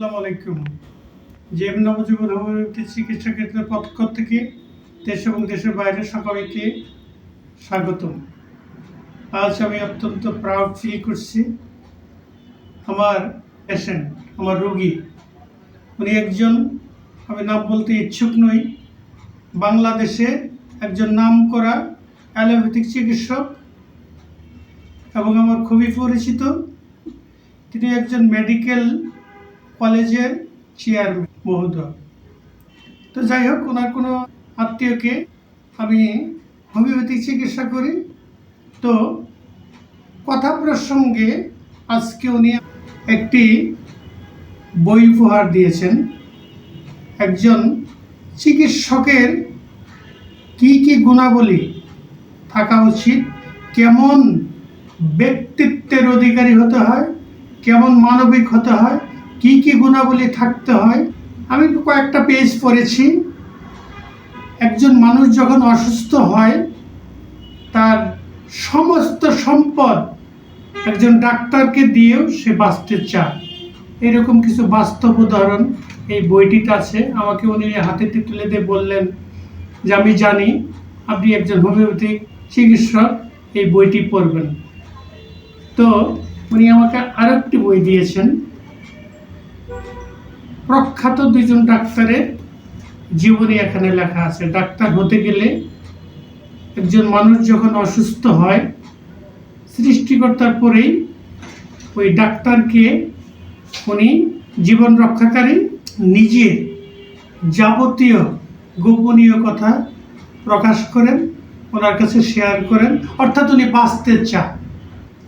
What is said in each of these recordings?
আসসালামু আলাইকুম। জেএম নবজীবন হোমিওপ্যাথি চিকিৎসা কেন্দ্রের পক্ষ থেকে দেশ এবং দেশের বাইরে সকলকে স্বাগতম। আজ আমি অত্যন্ত প্রাউড ফিল করছি। আমার পেশেন্ট, আমার রোগী, উনি একজন, আমি নাম বলতে ইচ্ছুক নই, বাংলাদেশে একজন নামকরা অ্যালোপ্যাথিক চিকিৎসক এবং আমার খুবই পরিচিত। তিনি একজন মেডিকেল কলেজের চেয়ারম্যান মহোদয়। তো যাই হোক, ওনার কোনো আত্মীয়কে আমি হোমিওপ্যাথিক চিকিৎসা করি। তো কথা প্রসঙ্গে আজকে উনি একটি বই উপহার দিয়েছেন। একজন চিকিৎসকের কি কি গুণাবলী থাকা উচিত, কেমন ব্যক্তিত্বের অধিকারী হতে হয়, কেমন মানবিক হতে হয়, কি কি গুণাবলী থাকতে হয়, আমি কয়েকটা পেজ পড়েছি। একজন মানুষ যখন অসুস্থ হয়, তার সমস্ত সম্পদ একজন ডাক্তারকে দিয়েও সে বাঁচতে চায়। এরকম কিছু বাস্তব উদাহরণ এই বইটিতে আছে। আমাকে উনি হাতেতে তুলে দিয়ে বললেন যে আমি জানি আপনি একজন হোমিওপ্যাথিক চিকিৎসক, এই বইটি পড়বেন। তো উনি আমাকে আরেকটি বই দিয়েছেন। প্রখ্যাত দুইজন ডাক্তারের জীবনী এখানে লেখা আছে। ডাক্তার হতে গেলে একজন মানুষ যখন অসুস্থ হয়, সৃষ্টিকর্তার পরেই ওই ডাক্তারকে উনি জীবন রক্ষাকারী নিজের যাবতীয় গোপনীয় কথা প্রকাশ করেন, ওনার কাছে শেয়ার করেন, অর্থাৎ উনি বাঁচতে চান।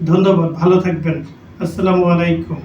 ধন্যবাদ, ভালো থাকবেন। আসসালামু আলাইকুম।